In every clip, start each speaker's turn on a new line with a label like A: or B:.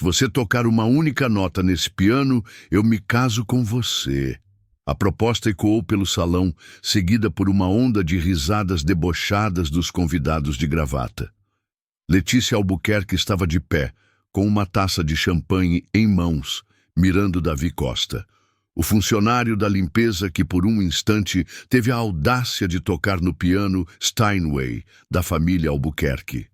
A: Se você tocar uma única nota nesse piano, eu me caso com você. A proposta ecoou pelo salão, seguida por uma onda de risadas debochadas dos convidados de gravata. Letícia Albuquerque estava de pé, com uma taça de champanhe em mãos, mirando Davi Costa, o funcionário da limpeza que por um instante teve a audácia de tocar no piano Steinway, da família Albuquerque.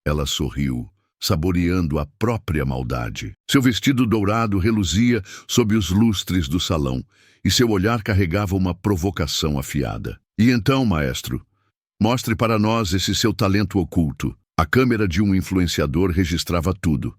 A: Ela sorriu, saboreando a própria maldade. Seu vestido dourado reluzia sob os lustres do salão, e seu olhar carregava uma provocação afiada. E então, maestro, mostre para nós esse seu talento oculto. A câmera de um influenciador registrava tudo.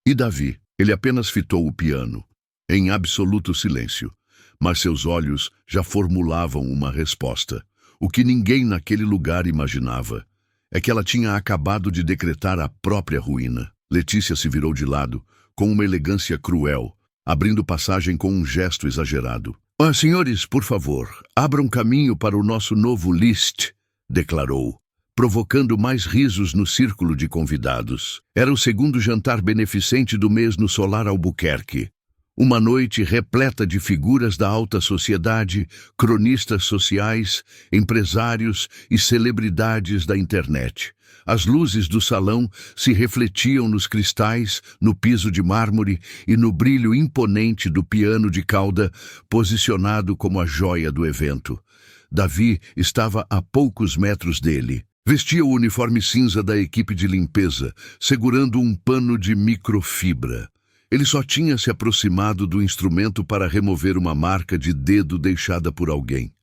A: E Davi, ele apenas fitou o piano, em absoluto silêncio, mas seus olhos já formulavam uma resposta. O que ninguém naquele lugar imaginava é que ela tinha acabado de decretar a própria ruína. Letícia se virou de lado, com uma elegância cruel, abrindo passagem com um gesto exagerado. Senhores, por favor, abram caminho para o nosso novo Liszt, declarou, provocando mais risos no círculo de convidados. Era o segundo jantar beneficente do mês no Solar Albuquerque. Uma noite repleta de figuras da alta sociedade, cronistas sociais, empresários e celebridades da internet. As luzes do salão se refletiam nos cristais, no piso de mármore e no brilho imponente do piano de cauda, posicionado como a joia do evento. Davi estava a poucos metros dele. Vestia o uniforme cinza da equipe de limpeza, segurando um pano de microfibra. Ele só tinha se aproximado do instrumento para remover uma marca de dedo deixada por alguém.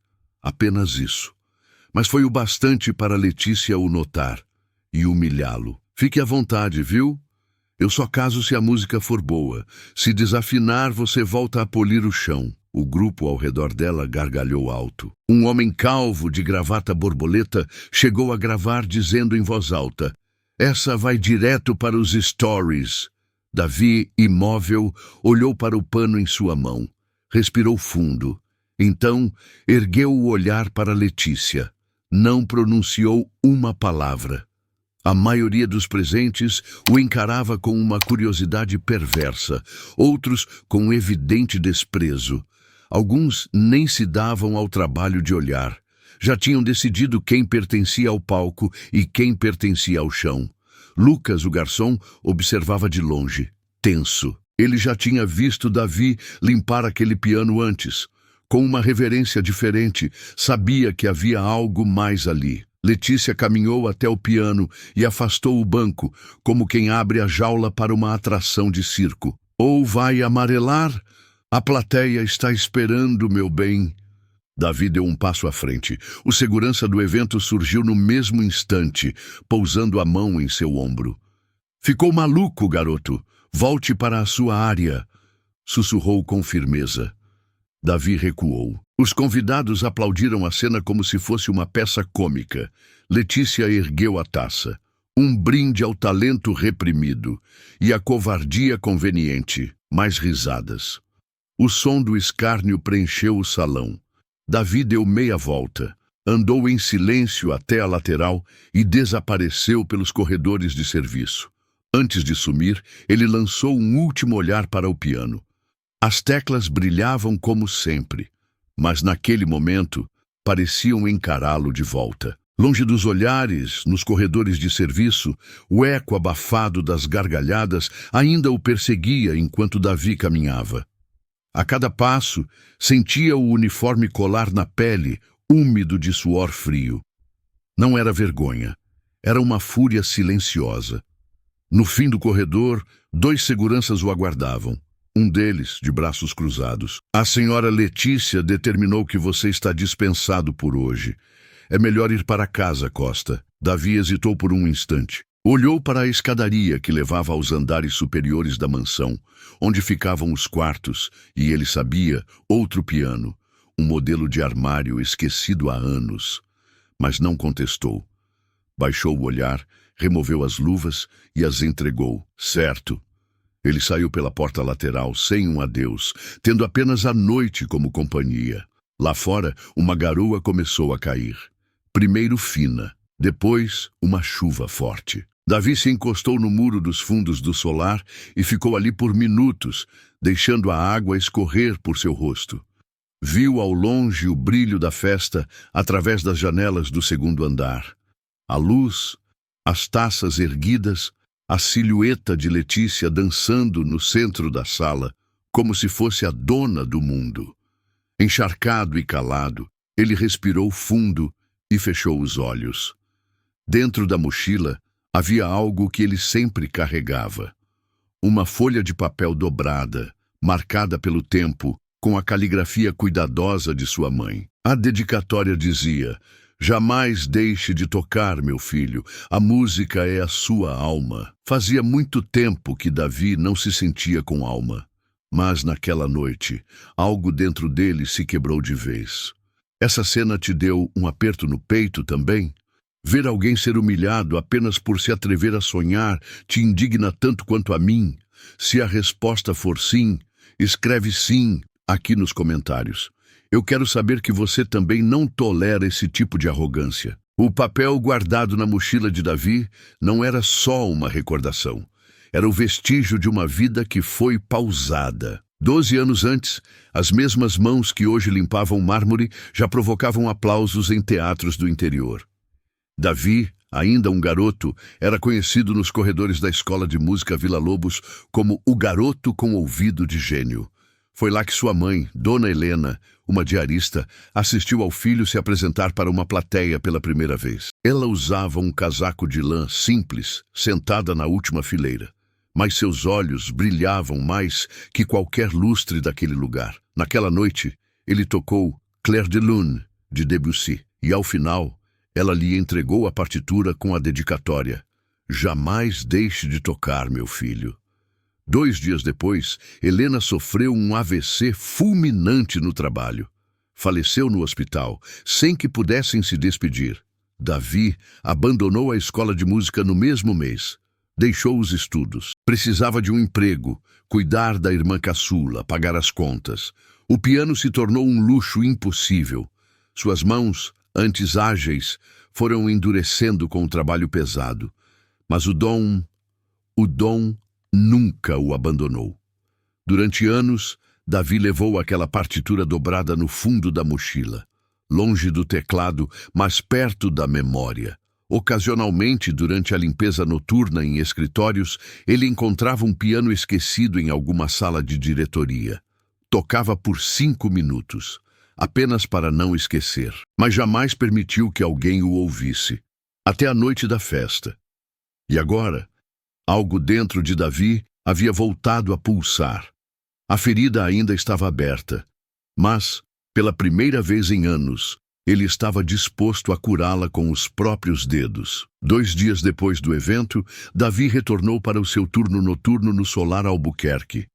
A: Apenas isso. Mas foi o bastante para Letícia o notar e humilhá-lo. Fique à vontade, viu? Eu só caso se a música for boa. Se desafinar, você volta a polir o chão. O grupo ao redor dela gargalhou alto. Um homem calvo de gravata borboleta chegou a gravar dizendo em voz alta: "Essa vai direto para os stories." Davi, imóvel, olhou para o pano em sua mão. Respirou fundo. Então, ergueu o olhar para Letícia. Não pronunciou uma palavra. A maioria dos presentes o encarava com uma curiosidade perversa, outros com evidente desprezo. Alguns nem se davam ao trabalho de olhar. Já tinham decidido quem pertencia ao palco e quem pertencia ao chão. Lucas, o garçom, observava de longe, tenso. Ele já tinha visto Davi limpar aquele piano antes. Com uma reverência diferente, sabia que havia algo mais ali. Letícia caminhou até o piano e afastou o banco, como quem abre a jaula para uma atração de circo. Ou vai amarelar? A plateia está esperando, meu bem. Davi deu um passo à frente. O segurança do evento surgiu no mesmo instante, pousando a mão em seu ombro. Ficou maluco, garoto. Volte para a sua área, sussurrou com firmeza. Davi recuou. Os convidados aplaudiram a cena como se fosse uma peça cômica. Letícia ergueu a taça. Um brinde ao talento reprimido e à covardia conveniente. Mais risadas. O som do escárnio preencheu o salão. Davi deu meia volta, andou em silêncio até a lateral e desapareceu pelos corredores de serviço. Antes de sumir, ele lançou um último olhar para o piano. As teclas brilhavam como sempre, mas naquele momento pareciam encará-lo de volta. Longe dos olhares, nos corredores de serviço, o eco abafado das gargalhadas ainda o perseguia enquanto Davi caminhava. A cada passo, sentia o uniforme colar na pele, úmido de suor frio. Não era vergonha, era uma fúria silenciosa. No fim do corredor, 2 seguranças o aguardavam. Um deles, de braços cruzados. A senhora Letícia determinou que você está dispensado por hoje. É melhor ir para casa, Costa. Davi hesitou por um instante. Olhou para a escadaria que levava aos andares superiores da mansão, onde ficavam os quartos, e ele sabia, outro piano, um modelo de armário esquecido há anos. Mas não contestou. Baixou o olhar, removeu as luvas e as entregou. Certo. Ele saiu pela porta lateral, sem um adeus, tendo apenas a noite como companhia. Lá fora, uma garoa começou a cair. Primeiro fina, depois uma chuva forte. Davi se encostou no muro dos fundos do solar e ficou ali por minutos, deixando a água escorrer por seu rosto. Viu ao longe o brilho da festa através das janelas do segundo andar. A luz, as taças erguidas, a silhueta de Letícia dançando no centro da sala, como se fosse a dona do mundo. Encharcado e calado, ele respirou fundo e fechou os olhos. Dentro da mochila havia algo que ele sempre carregava. Uma folha de papel dobrada, marcada pelo tempo, com a caligrafia cuidadosa de sua mãe. A dedicatória dizia: "Jamais deixe de tocar, meu filho. A música é a sua alma." Fazia muito tempo que Davi não se sentia com alma. Mas naquela noite, algo dentro dele se quebrou de vez. Essa cena te deu um aperto no peito também? Ver alguém ser humilhado apenas por se atrever a sonhar te indigna tanto quanto a mim? Se a resposta for sim, escreve sim aqui nos comentários. Eu quero saber que você também não tolera esse tipo de arrogância. O papel guardado na mochila de Davi não era só uma recordação. Era o vestígio de uma vida que foi pausada. 12 anos antes, as mesmas mãos que hoje limpavam mármore já provocavam aplausos em teatros do interior. Davi, ainda um garoto, era conhecido nos corredores da escola de música Vila Lobos como o garoto com ouvido de gênio. Foi lá que sua mãe, Dona Helena, uma diarista, assistiu ao filho se apresentar para uma plateia pela primeira vez. Ela usava um casaco de lã simples, sentada na última fileira. Mas seus olhos brilhavam mais que qualquer lustre daquele lugar. Naquela noite, ele tocou Clair de Lune, de Debussy, e ao final, ela lhe entregou a partitura com a dedicatória: "Jamais deixe de tocar, meu filho." 2 dias depois, Helena sofreu um AVC fulminante no trabalho. Faleceu no hospital, sem que pudessem se despedir. Davi abandonou a escola de música no mesmo mês. Deixou os estudos. Precisava de um emprego, cuidar da irmã caçula, pagar as contas. O piano se tornou um luxo impossível. Suas mãos, antes ágeis, foram endurecendo com o trabalho pesado. Mas o dom nunca o abandonou. Durante anos, Davi levou aquela partitura dobrada no fundo da mochila, longe do teclado, mas perto da memória. Ocasionalmente, durante a limpeza noturna em escritórios, ele encontrava um piano esquecido em alguma sala de diretoria. Tocava por 5 minutos, apenas para não esquecer, mas jamais permitiu que alguém o ouvisse, até a noite da festa. E agora, algo dentro de Davi havia voltado a pulsar. A ferida ainda estava aberta, mas, pela primeira vez em anos, ele estava disposto a curá-la com os próprios dedos. 2 dias depois do evento, Davi retornou para o seu turno noturno no Solar Albuquerque.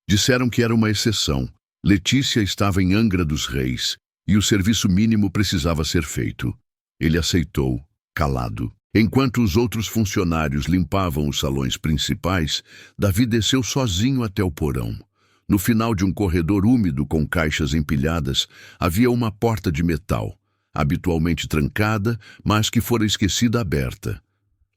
A: Disseram que era uma exceção. Letícia estava em Angra dos Reis e o serviço mínimo precisava ser feito. Ele aceitou, calado. Enquanto os outros funcionários limpavam os salões principais, Davi desceu sozinho até o porão. No final de um corredor úmido com caixas empilhadas, havia uma porta de metal, habitualmente trancada, mas que fora esquecida aberta.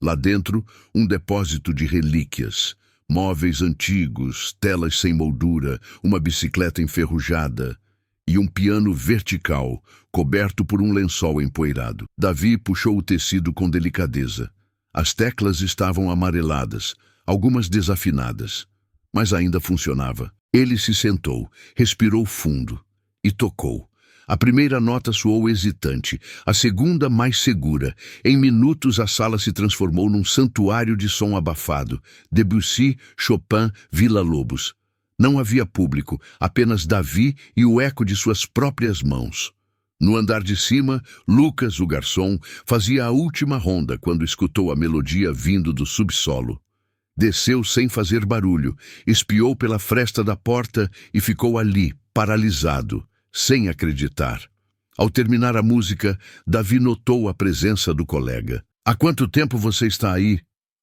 A: Lá dentro, um depósito de relíquias, móveis antigos, telas sem moldura, uma bicicleta enferrujada e um piano vertical, coberto por um lençol empoeirado. Davi puxou o tecido com delicadeza. As teclas estavam amareladas, algumas desafinadas, mas ainda funcionava. Ele se sentou, respirou fundo e tocou. A primeira nota soou hesitante, a segunda mais segura. Em minutos a sala se transformou num santuário de som abafado. Debussy, Chopin, Vila Lobos. Não havia público, apenas Davi e o eco de suas próprias mãos. No andar de cima, Lucas, o garçom, fazia a última ronda quando escutou a melodia vindo do subsolo. Desceu sem fazer barulho, espiou pela fresta da porta e ficou ali, paralisado, sem acreditar. Ao terminar a música, Davi notou a presença do colega. "Há quanto tempo você está aí?"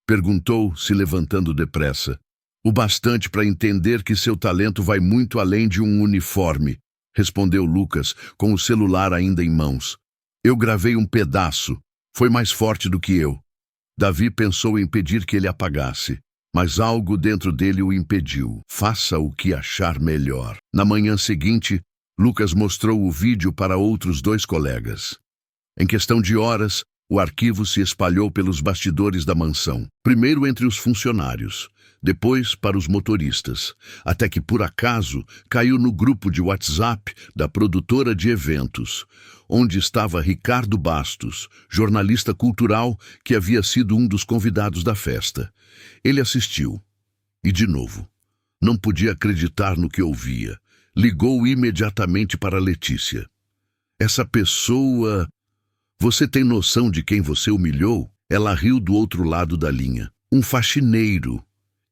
A: perguntou, se levantando depressa. "O bastante para entender que seu talento vai muito além de um uniforme", respondeu Lucas, com o celular ainda em mãos. "Eu gravei um pedaço. Foi mais forte do que eu." Davi pensou em pedir que ele apagasse, mas algo dentro dele o impediu. Faça o que achar melhor. Na manhã seguinte, Lucas mostrou o vídeo para outros 2 colegas. Em questão de horas, o arquivo se espalhou pelos bastidores da mansão, primeiro entre os funcionários, depois para os motoristas, até que, por acaso, caiu no grupo de WhatsApp da produtora de eventos, onde estava Ricardo Bastos, jornalista cultural que havia sido um dos convidados da festa. Ele assistiu. E, de novo, não podia acreditar no que ouvia. Ligou imediatamente para Letícia. Essa pessoa... Você tem noção de quem você humilhou? Ela riu do outro lado da linha. Um faxineiro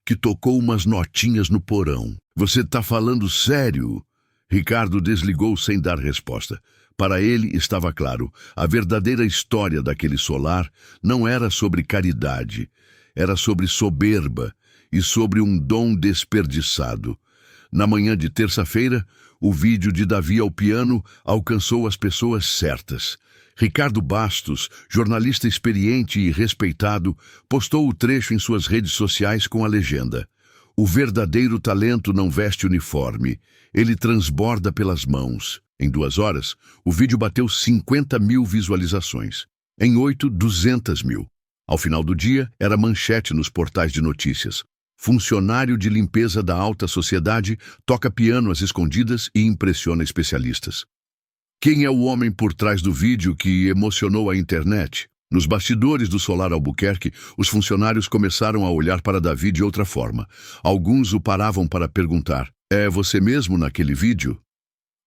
A: que tocou umas notinhas no porão. Você está falando sério? Ricardo desligou sem dar resposta. Para ele estava claro, a verdadeira história daquele solar não era sobre caridade, era sobre soberba e sobre um dom desperdiçado. Na manhã de terça-feira, o vídeo de Davi ao piano alcançou as pessoas certas. Ricardo Bastos, jornalista experiente e respeitado, postou o trecho em suas redes sociais com a legenda: "O verdadeiro talento não veste uniforme, ele transborda pelas mãos." Em 2 horas, o vídeo bateu 50 mil visualizações. Em 8, 200 mil. Ao final do dia, era manchete nos portais de notícias. Funcionário de limpeza da alta sociedade toca piano às escondidas e impressiona especialistas. Quem é o homem por trás do vídeo que emocionou a internet? Nos bastidores do Solar Albuquerque, os funcionários começaram a olhar para Davi de outra forma. Alguns o paravam para perguntar: "É você mesmo naquele vídeo?"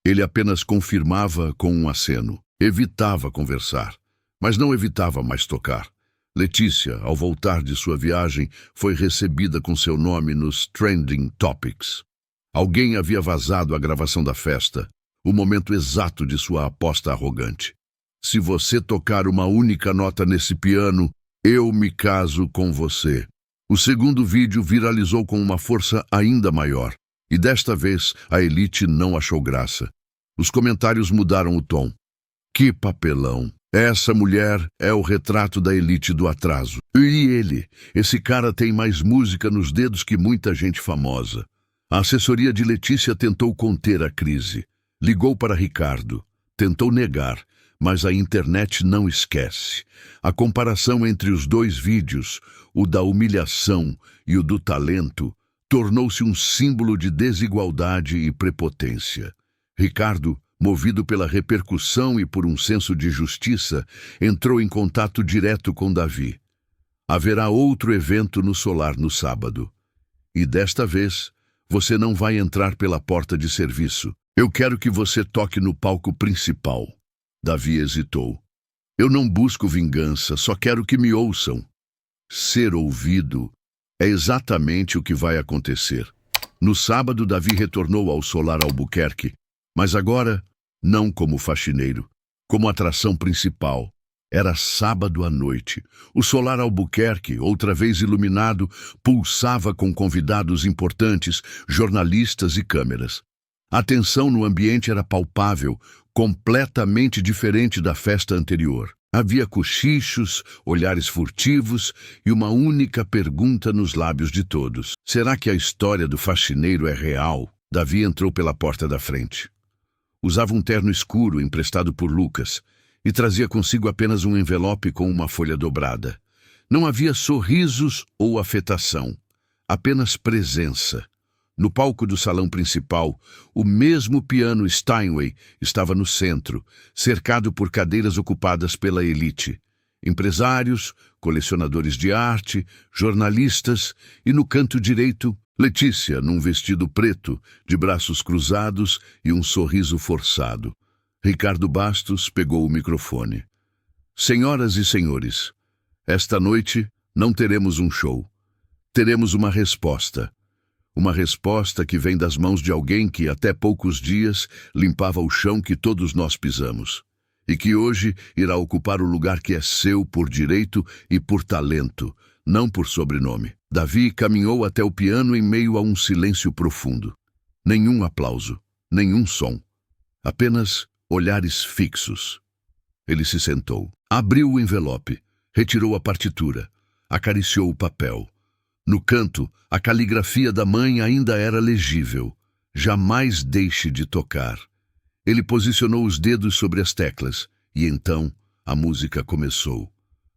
A: Ele apenas confirmava com um aceno. Evitava conversar, mas não evitava mais tocar. Letícia, ao voltar de sua viagem, foi recebida com seu nome nos Trending Topics. Alguém havia vazado a gravação da festa, o momento exato de sua aposta arrogante. "Se você tocar uma única nota nesse piano, eu me caso com você." O segundo vídeo viralizou com uma força ainda maior, e desta vez a elite não achou graça. Os comentários mudaram o tom. "Que papelão! Essa mulher é o retrato da elite do atraso. E ele? Esse cara tem mais música nos dedos que muita gente famosa." A assessoria de Letícia tentou conter a crise. Ligou para Ricardo. Tentou negar, mas a internet não esquece. A comparação entre os 2 vídeos, o da humilhação e o do talento, tornou-se um símbolo de desigualdade e prepotência. Ricardo, movido pela repercussão e por um senso de justiça, entrou em contato direto com Davi. Haverá outro evento no Solar no sábado. E desta vez, você não vai entrar pela porta de serviço. Eu quero que você toque no palco principal. Davi hesitou. Eu não busco vingança, só quero que me ouçam. Ser ouvido é exatamente o que vai acontecer. No sábado, Davi retornou ao Solar Albuquerque, mas agora, não como faxineiro, como atração principal. Era sábado à noite. O Solar Albuquerque, outra vez iluminado, pulsava com convidados importantes, jornalistas e câmeras. A tensão no ambiente era palpável, completamente diferente da festa anterior. Havia cochichos, olhares furtivos e uma única pergunta nos lábios de todos. Será que a história do faxineiro é real? Davi entrou pela porta da frente. Usava um terno escuro emprestado por Lucas e trazia consigo apenas um envelope com uma folha dobrada. Não havia sorrisos ou afetação, apenas presença. No palco do salão principal, o mesmo piano Steinway estava no centro, cercado por cadeiras ocupadas pela elite. Empresários, colecionadores de arte, jornalistas e, no canto direito, Letícia, num vestido preto, de braços cruzados e um sorriso forçado. Ricardo Bastos pegou o microfone. Senhoras e senhores, esta noite não teremos um show. Teremos uma resposta. Uma resposta que vem das mãos de alguém que, até poucos dias, limpava o chão que todos nós pisamos. E que hoje irá ocupar o lugar que é seu por direito e por talento, não por sobrenome. Davi caminhou até o piano em meio a um silêncio profundo. Nenhum aplauso, nenhum som. Apenas olhares fixos. Ele se sentou. Abriu o envelope. Retirou a partitura. acariciou o papel. No canto, a caligrafia da mãe ainda era legível. Jamais deixe de tocar. Ele posicionou os dedos sobre as teclas, e então a música começou.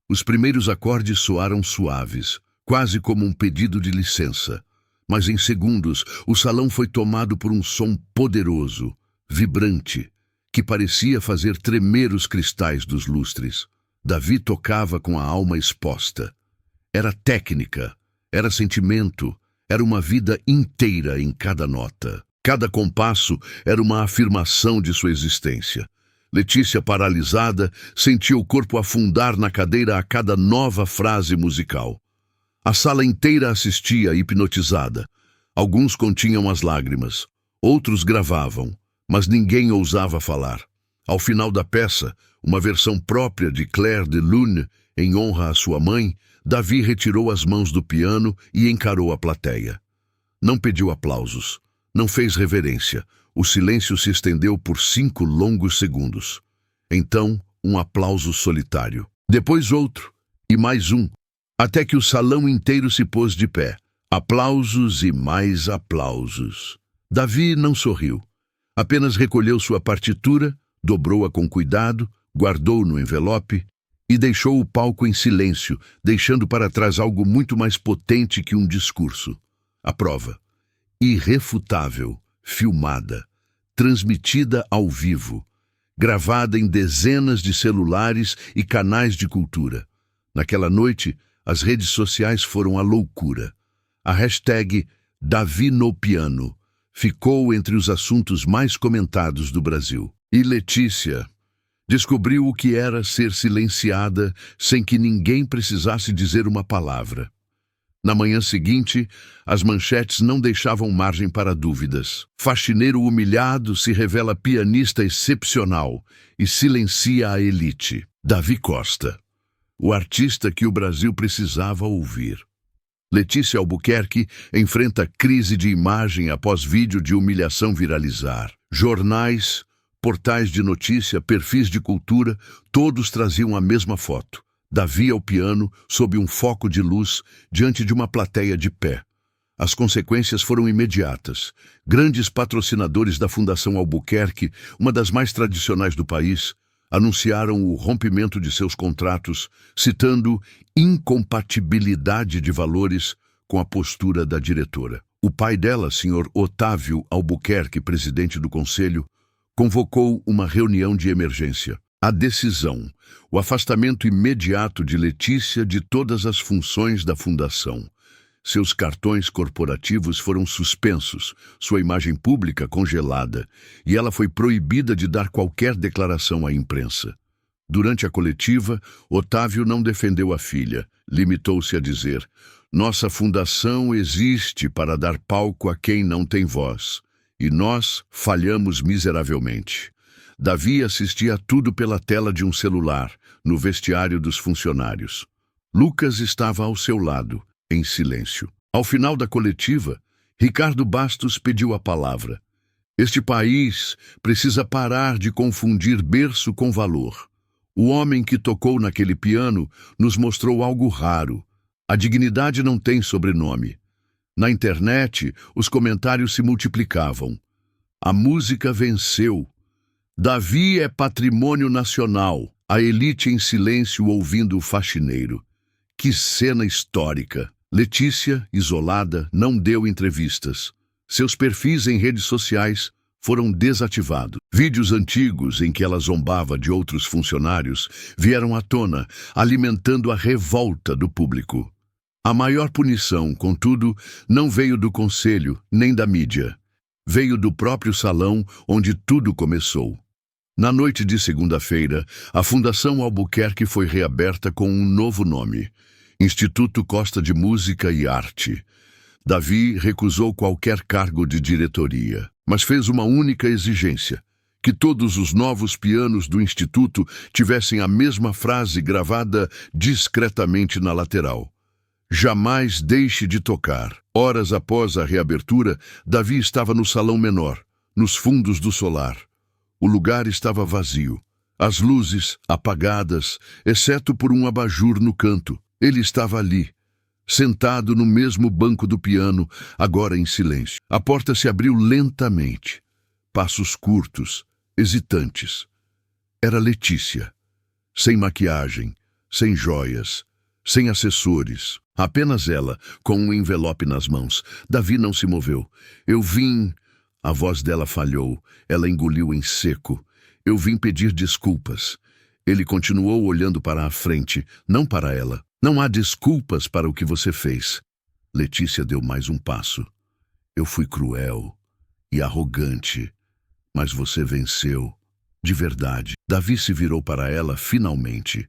A: Os primeiros acordes soaram suaves, quase como um pedido de licença. Mas em segundos, o salão foi tomado por um som poderoso, vibrante, que parecia fazer tremer os cristais dos lustres. Davi tocava com a alma exposta. Era técnica, era sentimento, era uma vida inteira em cada nota. Cada compasso era uma afirmação de sua existência. Letícia, paralisada, sentia o corpo afundar na cadeira a cada nova frase musical. A sala inteira assistia, hipnotizada. Alguns continham as lágrimas, outros gravavam, mas ninguém ousava falar. Ao final da peça, uma versão própria de Clair de Lune, em honra à sua mãe, Davi retirou as mãos do piano e encarou a plateia. Não pediu aplausos, não fez reverência. O silêncio se estendeu por 5 longos segundos. Então, um aplauso solitário. Depois outro, e mais um, até que o salão inteiro se pôs de pé. Aplausos e mais aplausos. Davi não sorriu. Apenas recolheu sua partitura, dobrou-a com cuidado, guardou no envelope e deixou o palco em silêncio, deixando para trás algo muito mais potente que um discurso. A prova. Irrefutável, filmada, transmitida ao vivo, gravada em dezenas de celulares e canais de cultura. Naquela noite, as redes sociais foram a loucura. A hashtag Davi no Piano ficou entre os assuntos mais comentados do Brasil. E Letícia descobriu o que era ser silenciada sem que ninguém precisasse dizer uma palavra. Na manhã seguinte, as manchetes não deixavam margem para dúvidas. Faxineiro humilhado se revela pianista excepcional e silencia a elite. Davi Costa, o artista que o Brasil precisava ouvir. Letícia Albuquerque enfrenta crise de imagem após vídeo de humilhação viralizar. Jornais, portais de notícia, perfis de cultura, todos traziam a mesma foto. Davi ao piano, sob um foco de luz, diante de uma plateia de pé. As consequências foram imediatas. Grandes patrocinadores da Fundação Albuquerque, uma das mais tradicionais do país, anunciaram o rompimento de seus contratos, citando incompatibilidade de valores com a postura da diretora. O pai dela, Sr. Otávio Albuquerque, presidente do conselho, convocou uma reunião de emergência. A decisão, o afastamento imediato de Letícia de todas as funções da fundação. Seus cartões corporativos foram suspensos, sua imagem pública congelada, e ela foi proibida de dar qualquer declaração à imprensa. Durante a coletiva, Otávio não defendeu a filha, limitou-se a dizer: "Nossa fundação existe para dar palco a quem não tem voz, e nós falhamos miseravelmente." Davi assistia a tudo pela tela de um celular, no vestiário dos funcionários. Lucas estava ao seu lado, em silêncio. Ao final da coletiva, Ricardo Bastos pediu a palavra. Este país precisa parar de confundir berço com valor. O homem que tocou naquele piano nos mostrou algo raro. A dignidade não tem sobrenome. Na internet, os comentários se multiplicavam. A música venceu. Davi é patrimônio nacional. A elite em silêncio ouvindo o faxineiro. Que cena histórica! Letícia, isolada, não deu entrevistas. Seus perfis em redes sociais foram desativados. Vídeos antigos em que ela zombava de outros funcionários vieram à tona, alimentando a revolta do público. A maior punição, contudo, não veio do conselho nem da mídia. Veio do próprio salão onde tudo começou. Na noite de segunda-feira, a Fundação Albuquerque foi reaberta com um novo nome: Instituto Costa de Música e Arte. Davi recusou qualquer cargo de diretoria, mas fez uma única exigência: que todos os novos pianos do Instituto tivessem a mesma frase gravada discretamente na lateral: "Jamais deixe de tocar." Horas após a reabertura, Davi estava no salão menor, nos fundos do solar. O lugar estava vazio, as luzes apagadas, exceto por um abajur no canto. Ele estava ali, sentado no mesmo banco do piano, agora em silêncio. A porta se abriu lentamente. Passos curtos, hesitantes. Era Letícia. Sem maquiagem, sem joias, sem assessores. Apenas ela, com um envelope nas mãos. Davi não se moveu. Eu vim... A voz dela falhou. Ela engoliu em seco. Eu vim pedir desculpas. Ele continuou olhando para a frente, não para ela. Não há desculpas para o que você fez. Letícia deu mais um passo. Eu fui cruel e arrogante, mas você venceu, de verdade. Davi se virou para ela finalmente,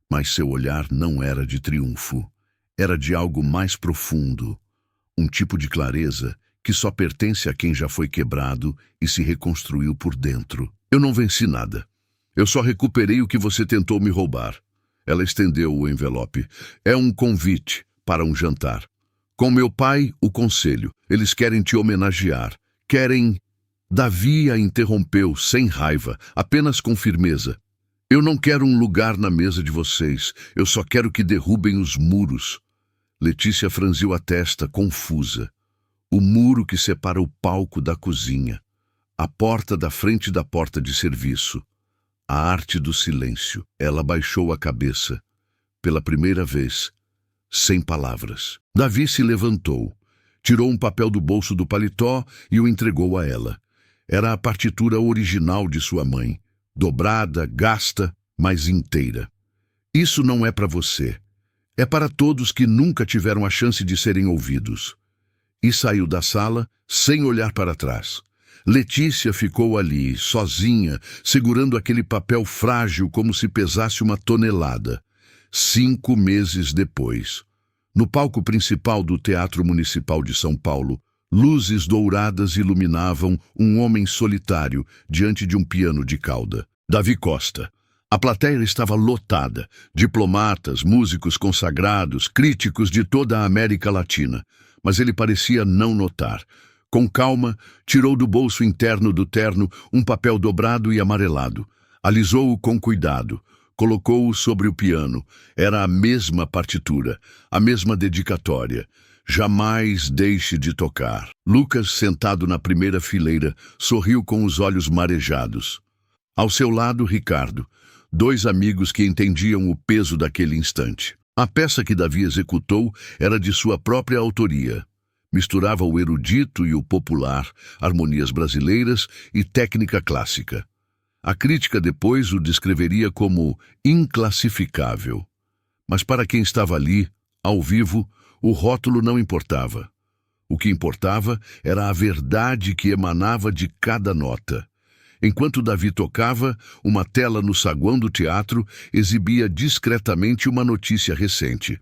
A: mas seu olhar não era de triunfo. Era de algo mais profundo, um tipo de clareza que só pertence a quem já foi quebrado e se reconstruiu por dentro. Eu não venci nada. Eu só recuperei o que você tentou me roubar. Ela estendeu o envelope. É um convite para um jantar. Com meu pai, o conselho. Eles querem te homenagear. Querem... Davi a interrompeu, sem raiva, apenas com firmeza. Eu não quero um lugar na mesa de vocês. Eu só quero que derrubem os muros. Letícia franziu a testa, confusa. O muro que separa o palco da cozinha. A porta da frente da porta de serviço. A arte do silêncio. Ela baixou a cabeça. Pela primeira vez, sem palavras. Davi se levantou. Tirou um papel do bolso do paletó e o entregou a ela. Era a partitura original de sua mãe. Dobrada, gasta, mas inteira. Isso não é para você. É para todos que nunca tiveram a chance de serem ouvidos. E saiu da sala sem olhar para trás. Letícia ficou ali, sozinha, segurando aquele papel frágil como se pesasse uma tonelada. 5 meses depois, no palco principal do Teatro Municipal de São Paulo, luzes douradas iluminavam um homem solitário diante de um piano de cauda. Davi Costa. A plateia estava lotada, diplomatas, músicos consagrados, críticos de toda a América Latina, mas ele parecia não notar. Com calma, tirou do bolso interno do terno um papel dobrado e amarelado. Alisou-o com cuidado. Colocou-o sobre o piano. Era a mesma partitura, a mesma dedicatória. Jamais deixe de tocar. Lucas, sentado na primeira fileira, sorriu com os olhos marejados. Ao seu lado, Ricardo, 2 amigos que entendiam o peso daquele instante. A peça que Davi executou era de sua própria autoria. Misturava o erudito e o popular, harmonias brasileiras e técnica clássica. A crítica depois o descreveria como inclassificável. Mas para quem estava ali, ao vivo, o rótulo não importava. O que importava era a verdade que emanava de cada nota. Enquanto Davi tocava, uma tela no saguão do teatro exibia discretamente uma notícia recente.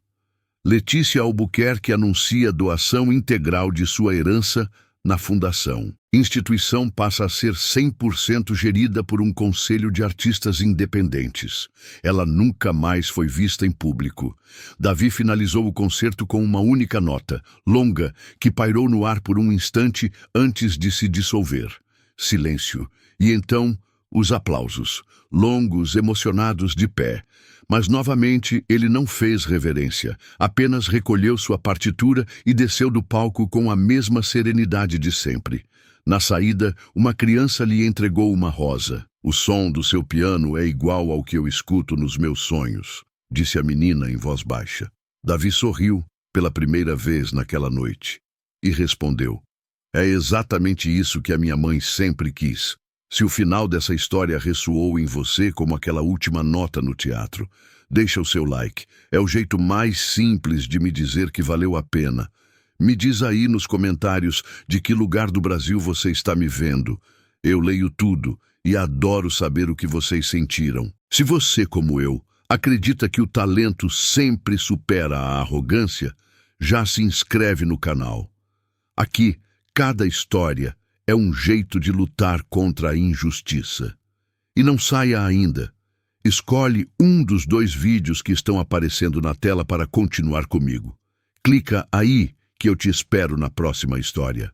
A: Letícia Albuquerque anuncia doação integral de sua herança na fundação. Instituição passa a ser 100% gerida por um conselho de artistas independentes. Ela nunca mais foi vista em público. Davi finalizou o concerto com uma única nota, longa, que pairou no ar por um instante antes de se dissolver. Silêncio. E então, os aplausos, longos, emocionados, de pé. Mas novamente ele não fez reverência, apenas recolheu sua partitura e desceu do palco com a mesma serenidade de sempre. Na saída, uma criança lhe entregou uma rosa. O som do seu piano é igual ao que eu escuto nos meus sonhos, disse a menina em voz baixa. Davi sorriu pela primeira vez naquela noite e respondeu: é exatamente isso que a minha mãe sempre quis. Se o final dessa história ressoou em você como aquela última nota no teatro, deixa o seu like. É o jeito mais simples de me dizer que valeu a pena. Me diz aí nos comentários de que lugar do Brasil você está me vendo. Eu leio tudo e adoro saber o que vocês sentiram. Se você, como eu, acredita que o talento sempre supera a arrogância, já se inscreve no canal. Aqui, cada história é um jeito de lutar contra a injustiça. E não saia ainda. Escolhe um dos 2 vídeos que estão aparecendo na tela para continuar comigo. Clica aí que eu te espero na próxima história.